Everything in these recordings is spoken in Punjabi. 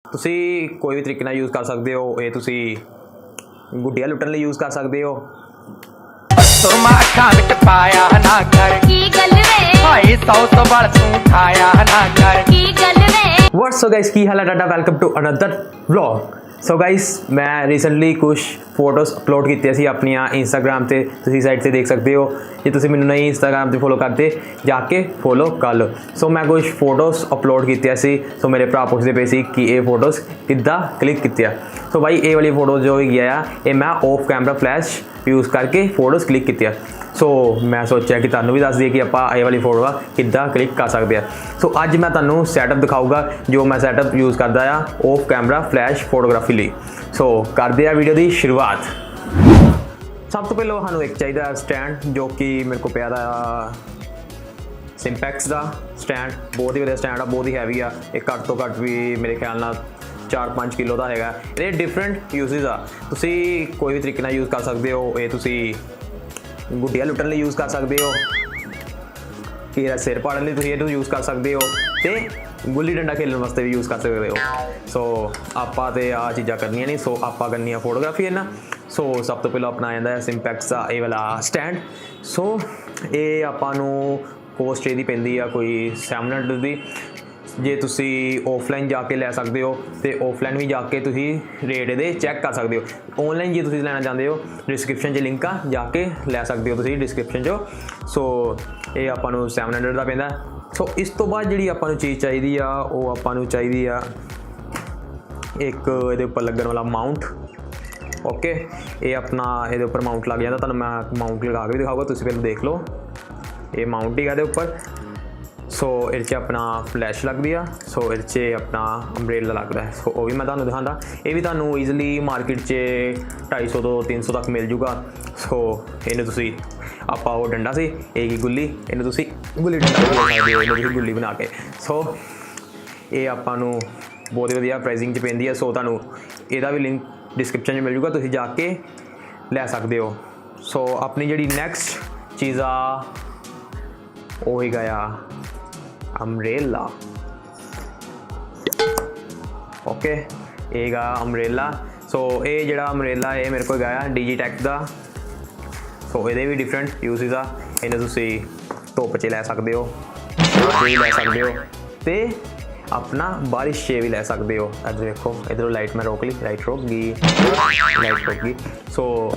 ਤੁਸੀਂ ਕੋਈ ਵੀ ਤਰੀਕੇ ਨਾਲ ਯੂਜ਼ ਕਰ ਸਕਦੇ ਹੋ। ਇਹ ਤੁਸੀਂ ਗੁੱਡੀਆਂ ਲੁੱਟਣ ਲਈ ਯੂਜ਼ ਕਰ ਸਕਦੇ ਹੋ। ਸੁਰਮਾ ਅੱਖਾਂ ਵਿੱਚ ਪਾਇਆ ਨਾ ਕਰ ਕੀ ਗੱਲ ਵੇ ਭਾਈ 100 ਤੋਂ ਵੱਧ ਤੂੰ ਖਾਇਆ ਨਾ ਕਰ ਕੀ ਗੱਲ ਵੇ। What's so guys, ਕੀ ਹਾਲ ਹੈ ਤੁਹਾਡਾ? Welcome to another vlog. So guys ਮੈਂ ਰੀਸੈਂਟਲੀ ਕੁਛ ਫੋਟੋਜ਼ ਅਪਲੋਡ ਕੀਤੀਆਂ ਸੀ ਆਪਣੀਆਂ ਇੰਸਟਾਗ੍ਰਾਮ ਤੇ, ਤੁਸੀਂ ਸਾਈਡ ਤੇ ਦੇਖ ਸਕਦੇ ਹੋ। ਜੇ ਤੁਸੀਂ ਮੈਨੂੰ ਨਹੀਂ ਇੰਸਟਾਗ੍ਰਾਮ ਤੇ ਫੋਲੋ ਕਰਦੇ ਜਾ ਕੇ ਫੋਲੋ ਕਰ ਲਓ। ਸੋ ਮੈਂ ਕੁਛ ਫੋਟੋਜ਼ ਅਪਲੋਡ ਕੀਤੀਆਂ ਸੀ। ਸੋ ਮੇਰੇ ਭਰਾ ਪੁੱਛਦੇ ਪਏ ਸੀ ਕਿ ਇਹ ਫੋਟੋਜ਼ ਕਿੱਦਾਂ ਕਲਿੱਕ ਕੀਤੀਆਂ। ਸੋ ਭਾਈ ਇਹ ਵਾਲੀ ਫੋਟੋ ਜੋ ਹੈਗੀ ਆ ਇਹ ਮੈਂ ਆਫ ਕੈਮਰਾ ਫਲੈਸ਼ ਯੂਜ਼ ਕਰਕੇ ਫੋਟੋਜ਼ ਕਲਿੱਕ ਕੀਤੀਆਂ। ਸੋ ਮੈਂ ਸੋਚਿਆ ਕਿ ਤੁਹਾਨੂੰ ਵੀ ਦੱਸ ਦਈਏ ਕਿ ਆਪਾਂ ਇਹ ਵਾਲੀ ਫੋਟੋ ਕਿੱਦਾਂ ਕਲਿੱਕ ਕਰ ਸਕਦੇ ਆ। ਸੋ ਅੱਜ ਮੈਂ ਤੁਹਾਨੂੰ ਸੈਟਅਪ ਦਿਖਾਊਗਾ ਜੋ ਮੈਂ ਸੈਟਅਪ ਯੂਜ਼ ਕਰਦਾ ਆ ਆਫ ਕੈਮਰਾ ਫਲੈਸ਼ ਫੋਟੋਗ੍ਰਾਫੀ ਲਈ। ਸੋ ਕਰਦੇ ਆ ਵੀਡੀਓ ਦੀ ਸ਼ੁਰੂਆਤ। ਸਭ ਤੋਂ ਪਹਿਲਾਂ ਸਾਨੂੰ ਇੱਕ ਚਾਹੀਦਾ ਸਟੈਂਡ ਜੋ ਕਿ ਮੇਰੇ ਕੋਲ ਪਿਆ ਦਾ ਸਿੰਪੈਕਸ ਦਾ ਸਟੈਂਡ। ਬਹੁਤ ਹੀ ਵਧੀਆ ਸਟੈਂਡ ਆ, ਬਹੁਤ ਹੀ ਹੈਵੀ ਆ। ਇਹ ਘੱਟ ਤੋਂ ਘੱਟ ਵੀ ਮੇਰੇ ਖਿਆਲ ਨਾਲ 4-5 ਕਿਲੋ ਦਾ ਹੈਗਾ। ਇਹਦੇ ਡਿਫਰੈਂਟ ਯੂਜ਼ਸ ਆ, ਤੁਸੀਂ ਕੋਈ ਵੀ ਤਰੀਕੇ ਨਾਲ ਯੂਜ਼ ਕਰ ਸਕਦੇ ਹੋ। ਇਹ ਤੁਸੀਂ ਗੁੱਡੀਆਂ ਲੁੱਟਣ ਲਈ ਯੂਜ਼ ਕਰ ਸਕਦੇ ਹੋ, ਕਿ ਸਿਰ ਪਾੜਨ ਲਈ ਤੁਸੀਂ ਇਹਨੂੰ ਯੂਜ਼ ਕਰ ਸਕਦੇ ਹੋ, ਤੇ ਗੁੱਲੀ ਡੰਡਾ ਖੇਡਣ ਵਾਸਤੇ ਵੀ ਯੂਜ਼ ਕਰ ਸਕਦੇ ਹੋ। ਸੋ ਆਪਾਂ ਤੇ ਆ ਚੀਜ਼ਾਂ ਕਰਨੀਆਂ ਨਹੀਂ, ਸੋ ਆਪਾਂ ਕਰਨੀ ਆ ਫੋਟੋਗ੍ਰਾਫੀ ਹੈ ਨਾ। ਸੋ ਸਭ ਤੋਂ ਪਹਿਲਾਂ ਆਪਣਾ ਆਉਂਦਾ ਹੈ ਸਿੰਪੈਕਸ ਦਾ ਇਹ ਵਾਲਾ ਸਟੈਂਡ। ਸੋ ਇਹ ਆਪਾਂ ਨੂੰ ਕੋਸਟ ਇਹਦੀ ਪੈਂਦੀ ਆ ਕੋਈ 700 ਦੀ। ਜੇ ਤੁਸੀਂ ਆਫਲਾਈਨ ਜਾ ਕੇ ਲੈ ਸਕਦੇ ਹੋ ਤੇ ਆਫਲਾਈਨ ਵੀ ਜਾ ਕੇ ਤੁਸੀਂ ਰੇਟ ਇਹਦੇ ਚੈੱਕ ਕਰ ਸਕਦੇ ਹੋ। ਆਨਲਾਈਨ ਜੇ ਤੁਸੀਂ ਲੈਣਾ ਚਾਹੁੰਦੇ ਹੋ ਡਿਸਕ੍ਰਿਪਸ਼ਨ 'ਚ ਲਿੰਕ ਆ, ਜਾ ਕੇ ਲੈ ਸਕਦੇ ਹੋ ਤੁਸੀਂ ਡਿਸਕ੍ਰਿਪਸ਼ਨ 'ਚੋਂ। ਸੋ ਇਹ ਆਪਾਂ ਨੂੰ 700 ਦਾ ਪੈਂਦਾ। ਸੋ ਇਸ ਤੋਂ ਬਾਅਦ ਜਿਹੜੀ ਆਪਾਂ ਨੂੰ ਚੀਜ਼ ਚਾਹੀਦੀ ਆ ਉਹ ਆਪਾਂ ਨੂੰ ਚਾਹੀਦੀ ਆ ਇੱਕ ਇਹਦੇ ਉੱਪਰ ਲੱਗਣ ਵਾਲਾ ਮਾਊਂਟ। ਓਕੇ, ਇਹ ਆਪਣਾ ਇਹਦੇ ਉੱਪਰ ਮਾਊਂਟ ਲੱਗ ਜਾਂਦਾ। ਤੁਹਾਨੂੰ ਮੈਂ ਮਾਊਂਟ ਲਗਾ ਕੇ ਵੀ ਦਿਖਾਊਗਾ, ਤੁਸੀਂ ਪਹਿਲਾਂ ਦੇਖ ਲਓ। ਇਹ ਮਾਊਂਟ ਹੀ ਇਹਦੇ ਉੱਪਰ। ਸੋ ਇਹ 'ਚ ਆਪਣਾ ਫਲੈਸ਼ ਲੱਗਦੀ ਆ। ਸੋ ਇਹ 'ਚ ਆਪਣਾ ਅੰਬਰੇਲਾ ਲੱਗਦਾ ਹੈ। ਸੋ ਉਹ ਵੀ ਮੈਂ ਤੁਹਾਨੂੰ ਦਿਖਾਉਂਦਾ। ਇਹ ਵੀ ਤੁਹਾਨੂੰ ਈਜ਼ਲੀ ਮਾਰਕੀਟ 'ਚ 250 ਤੋਂ 300 ਤੱਕ ਮਿਲ ਜੂਗਾ। ਸੋ ਇਹਨੂੰ ਤੁਸੀਂ ਆਪਾਂ ਉਹ ਡੰਡਾ ਸੀ ਇਹ ਗੁੱਲੀ, ਇਹਨੂੰ ਤੁਸੀਂ ਗੁੱਲੀ ਡੰਡਾ ਬਣਾ ਸਕਦੇ ਹੋ, ਇਹਨੂੰ ਤੁਸੀਂ ਗੁੱਲੀ ਬਣਾ ਕੇ। ਸੋ ਇਹ ਆਪਾਂ ਨੂੰ ਬਹੁਤ ਵਧੀਆ ਪ੍ਰਾਈਸਿੰਗ 'ਚ ਪੈਂਦੀ ਹੈ। ਸੋ ਤੁਹਾਨੂੰ ਇਹਦਾ ਵੀ ਲਿੰਕ ਡਿਸਕ੍ਰਿਪਸ਼ਨ 'ਚ ਮਿਲ ਜੂਗਾ, ਤੁਸੀਂ ਜਾ ਕੇ ਲੈ ਸਕਦੇ ਹੋ। ਸੋ ਆਪਣੀ ਜਿਹੜੀ ਨੈਕਸਟ ਚੀਜ਼ ਆ ਉਹ ਹੈਗਾ ਆ ਅੰਬਰੇਲਾ। ਓਕੇ, ਇਹ ਹੈਗਾ ਅੰਬਰੇਲਾ। ਸੋ ਇਹ ਜਿਹੜਾ ਅੰਬਰੇਲਾ ਇਹ ਮੇਰੇ ਕੋਲ ਹੈਗਾ ਡਿਜੀਟੈਕ ਦਾ। ਸੋ ਇਹਦੇ ਵੀ ਡਿਫਰੈਂਟ ਯੂਜ਼ਸ ਆ। ਇਹਨੂੰ ਤੁਸੀਂ ਧੁੱਪ 'ਚ ਲੈ ਸਕਦੇ ਹੋ, ਵੀ ਲੈ ਸਕਦੇ ਹੋ, ਤੇ ਆਪਣਾ ਬਾਰਿਸ਼ 'ਚ ਵੀ ਲੈ ਸਕਦੇ ਹੋ। ਇੱਧਰ ਦੇਖੋ, ਇੱਧਰੋਂ ਲਾਈਟ ਮੈਂ ਰੋਕ ਲਈ, ਲਾਈਟ ਰੁਕ ਗਈ। ਸੋ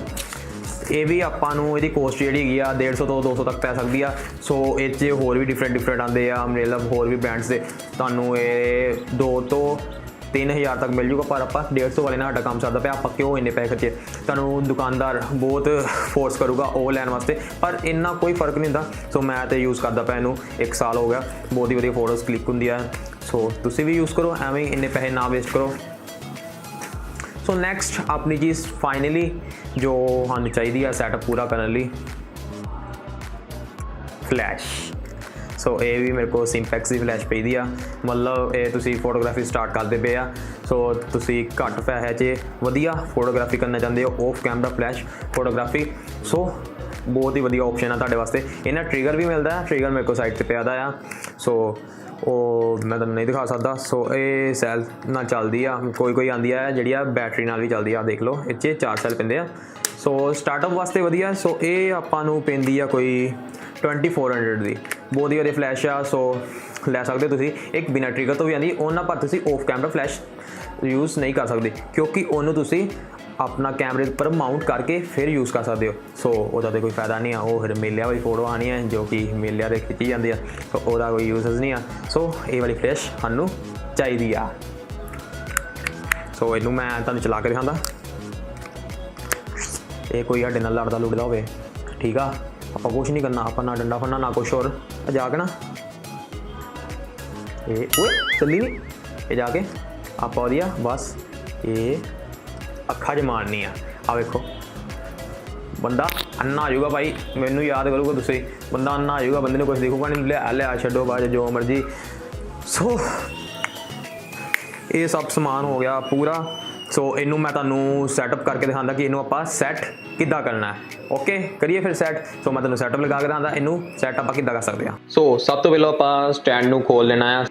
ਇਹ ਵੀ ਆਪਾਂ ਨੂੰ ਇਹਦੀ ਕੋਸਟ ਜਿਹੜੀ ਹੈਗੀ ਆ 150 ਤੋਂ 200 ਤੱਕ ਪੈ ਸਕਦੀ ਆ। ਸੋ ਇਹ 'ਚ ਹੋਰ ਵੀ ਡਿਫਰੈਂਟ ਆਉਂਦੇ ਆ ਅੰਬਰੇਲਾ, ਹੋਰ ਵੀ ਬ੍ਰਾਂਡਸ ਦੇ। ਤੁਹਾਨੂੰ ਇਹ 2 ਤੋਂ 3000 ਤੱਕ ਮਿਲ ਜੂਗਾ, ਪਰ ਆਪਾਂ 150 ਵਾਲੇ ਨਾਲ ਸਾਡਾ ਕੰਮ ਚੱਲਦਾ ਪਿਆ। ਆਪਾਂ ਕਿਉਂ ਇੰਨੇ ਪੈਸੇ ਖਰਚੇ? ਤੁਹਾਨੂੰ ਦੁਕਾਨਦਾਰ ਬਹੁਤ ਫੋਰਸ ਕਰੂਗਾ ਉਹ ਲੈਣ ਵਾਸਤੇ, ਪਰ ਇੰਨਾ ਕੋਈ ਫਰਕ ਨਹੀਂ ਹੁੰਦਾ। ਸੋ ਮੈਂ ਤਾਂ ਯੂਜ਼ ਕਰਦਾ ਪਿਆ ਇਹਨੂੰ 1 ਸਾਲ ਹੋ ਗਿਆ। ਬਹੁਤ ਹੀ ਵਧੀਆ ਫੋਟੋਜ਼ ਕਲਿੱਕ ਹੁੰਦੀ ਆ। ਸੋ ਤੁਸੀਂ ਵੀ ਯੂਜ਼ ਕਰੋ, ਐਵੇਂ ਇੰਨੇ ਪੈਸੇ ਨਾ ਵੇਸਟ ਕਰੋ। ਸੋ ਨੈਕਸਟ ਆਪਣੀ ਚੀਜ਼ ਫਾਈਨਲੀ ਜੋ ਸਾਨੂੰ ਚਾਹੀਦੀ ਆ ਸੈਟਅਪ ਪੂਰਾ ਕਰਨ ਲਈ, ਫਲੈਸ਼। ਸੋ ਇਹ ਵੀ ਮੇਰੇ ਕੋਲ ਸਿੰਪੈਕਸ ਦੀ ਫਲੈਸ਼ ਪਈਦੀ ਆ। ਮਤਲਬ ਇਹ ਤੁਸੀਂ ਫੋਟੋਗ੍ਰਾਫੀ ਸਟਾਰਟ ਕਰਦੇ ਪਏ ਆ। ਸੋ ਤੁਸੀਂ ਘੱਟ ਪੈਸੇ 'ਚ ਵਧੀਆ ਫੋਟੋਗ੍ਰਾਫੀ ਕਰਨਾ ਚਾਹੁੰਦੇ ਹੋ, ਆਫ ਕੈਮਰਾ ਫਲੈਸ਼ ਫੋਟੋਗ੍ਰਾਫੀ। ਸੋ ਬਹੁਤ ਹੀ ਵਧੀਆ ਆਪਸ਼ਨ ਆ ਤੁਹਾਡੇ ਵਾਸਤੇ। ਇਹਨਾਂ ਟ੍ਰਿਗਰ ਵੀ ਮਿਲਦਾ ਹੈ, ਟ੍ਰਿਗਰ ਮੇਰੇ ਕੋਲ ਸਾਈਡ 'ਤੇ ਪਿਆ ਦਾ ਆ। ਸੋ ਉਹ ਮੈਂ ਤੁਹਾਨੂੰ ਨਹੀਂ ਦਿਖਾ ਸਕਦਾ। ਸੋ ਇਹ ਸੈਲ ਨਾਲ ਚੱਲਦੀ ਆ, ਕੋਈ ਆਉਂਦੀ ਆ ਜਿਹੜੀ ਆ ਬੈਟਰੀ ਨਾਲ ਵੀ ਚੱਲਦੀ ਆ। ਦੇਖ ਲਓ ਇਹ 'ਚ 4 ਸੈਲ ਪੈਂਦੇ ਆ। ਸੋ ਸਟਾਰਟਅਪ ਵਾਸਤੇ ਵਧੀਆ। ਸੋ ਇਹ ਆਪਾਂ ਨੂੰ ਪੈਂਦੀ ਆ ਕੋਈ 2400 ਦੀ। ਬਹੁਤ ਹੀ ਵਧੀਆ ਫਲੈਸ਼ ਆ। ਸੋ ਲੈ ਸਕਦੇ ਤੁਸੀਂ। ਇੱਕ ਬਿਨਾਂ ਟ੍ਰਿਗਰ ਤੋਂ ਵੀ ਆਉਂਦੀ, ਉਹਨਾਂ ਪਰ ਤੁਸੀਂ ਆਫ ਕੈਮਰਾ ਫਲੈਸ਼ ਯੂਜ਼ ਨਹੀਂ ਕਰ ਸਕਦੇ, ਕਿਉਂਕਿ ਉਹਨੂੰ ਤੁਸੀਂ ਆਪਣਾ ਕੈਮਰੇ ਉੱਪਰ ਮਾਊਂਟ ਕਰਕੇ ਫਿਰ ਯੂਜ਼ ਕਰ ਸਕਦੇ ਹੋ। ਸੋ ਉਹਦਾ ਤਾਂ ਕੋਈ ਫਾਇਦਾ ਨਹੀਂ ਆ। ਉਹ ਫਿਰ ਮੇਲਿਆਂ ਵਾਲੀ ਫੋਟੋ ਆਉਣੀ ਹੈ ਜੋ ਕਿ ਮੇਲਿਆਂ ਦੇ ਖਿੱਚੀ ਜਾਂਦੀ ਆ। ਸੋ ਉਹਦਾ ਕੋਈ ਯੂਜ਼ਸ ਨਹੀਂ ਆ। ਸੋ ਇਹ ਵਾਲੀ ਫਲੈਸ਼ ਸਾਨੂੰ ਚਾਹੀਦੀ ਆ। ਸੋ ਇਹਨੂੰ ਮੈਂ ਤੁਹਾਨੂੰ ਚਲਾ ਕੇ ਦਿਖਾਉਂਦਾ। ਇਹ ਕੋਈ ਸਾਡੇ ਨਾਲ ਲੜਦਾ ਲੁੜਦਾ ਹੋਵੇ, ਠੀਕ ਆ, ਆਪਾਂ ਕੁਛ ਨਹੀਂ ਕਰਨਾ। ਆਪਾਂ ਨਾ ਡੰਡਾ ਫੜਨਾ ਨਾ ਕੁਛ ਹੋਰ। ਜਾ ਕੇ ਨਾ ਇਹ ਓਏ ਚੱਲੀ ਨਹੀਂ, ਇਹ ਜਾ ਕੇ ਆਪਾਂ ਉਹਦੀਆਂ ਬਸ ਇਹ ਅੱਖਾਂ 'ਚ ਮਾਰਨੀ ਆ ਵੇਖੋ। ਬੰਦਾ ਅੰਨਾ ਆ ਜਾਊਗਾ ਭਾਈ, ਮੈਨੂੰ ਯਾਦ ਕਰੂਗਾ ਤੁਸੀਂ। ਬੰਦਾ ਅੰਨਾ ਆ ਜਾਊਗਾ, ਬੰਦੇ ਨੂੰ ਕੁਛ ਦਿਖੂਗਾ ਨਹੀਂ। ਲਿਆ ਛੱਡੋ ਬਾਅਦ ਜੋ ਮਰਜ਼ੀ। ਸੋ ਇਹ ਸਭ ਸਮਾਨ ਹੋ ਗਿਆ ਪੂਰਾ। ਸੋ ਇਹਨੂੰ ਮੈਂ ਤੁਹਾਨੂੰ ਸੈਟਅਪ ਕਰਕੇ ਦਿਖਾਉਂਦਾ ਕਿ ਇਹਨੂੰ ਆਪਾਂ ਸੈੱਟ ਕਿੱਦਾਂ ਕਰਨਾ ਹੈ। ਓਕੇ, ਕਰੀਏ ਫਿਰ ਸੈੱਟ। ਸੋ ਮੈਂ ਤੁਹਾਨੂੰ ਸੈਟਅਪ ਲਗਾ ਕੇ ਦਿਖਾਉਂਦਾ ਇਹਨੂੰ ਸੈੱਟ ਆਪਾਂ ਕਿੱਦਾਂ ਕਰ ਸਕਦੇ ਹਾਂ। ਸੋ ਸਭ ਤੋਂ ਪਹਿਲਾਂ ਆਪਾਂ ਸਟੈਂਡ ਨੂੰ ਖੋਲ ਲੈਣਾ ਆ।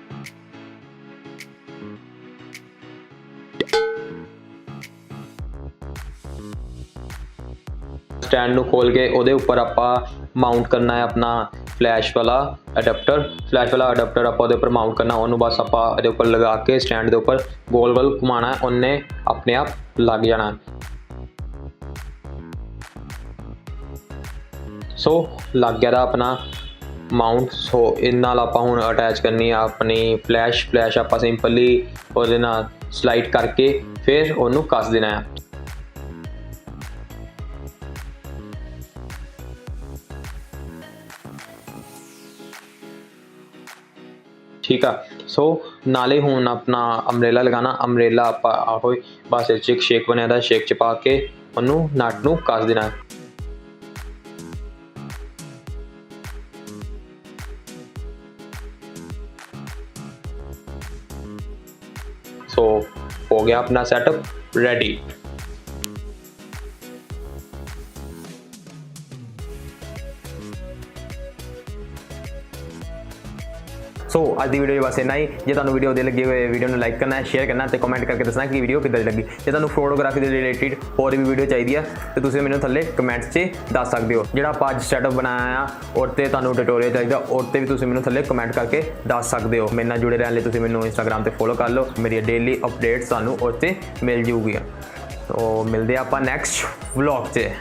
स्टैंड नूं खोल के उहदे उपर आपां माउंट करना है अपना फ्लैश वाला अडेप्टर आपां उहदे उपर माउंट करना। उहनूं बस आपां इहदे उपर लगा के स्टैंड दे उपर गोल गोल घुमाना है, उन्ने अपने आप लग जाना है। सो लग गया दा अपना माउंट। सो इन नाल आपां हुण अटैच करनी है अपनी फ्लैश आपां सिंपली उहदे नाल स्लाइड करके फिर उहनूं कस देना है। ठीक है। सो नाले हुण अपना अम्ब्रेला लगाना। अम्ब्रेला आपां आहो बस इस एक शेक बनिया दा, शेक च पा के उहनूं नट नूं कस देना है। सो हो गया अपना सेटअप रेडी। सो आज की वीडियो बस इन्ना ही। जे तुहानूं वीडियो वधिया लगी होए वीडियो नूं लाइक करना है, शेयर करना ते कमेंट करके दसना कि वीडियो किद्दां दी लगी। जे तुहानूं फोटोग्राफी दे रिलेटेड होर भी वीडियो चाहिए है तो तुसीं मैनूं थल्ले कमेंट्स 'च दस सकदे हो। जिहड़ा आपां अज सेटअप बनाया उस ते तुहानूं ट्यूटोरियल चाहिए उस ते भी तुसीं मैनूं थल्ले कमेंट करके दस सकदे हो। मेरे नाल जुड़े रहने लई तुसीं मैनूं इंस्टाग्राम ते फॉलो कर लो। मेरी डेली अपडेट्स तुहानूं उस ते मिल जूगी। तो मिलदे आपां नैक्सट व्लॉग 'च।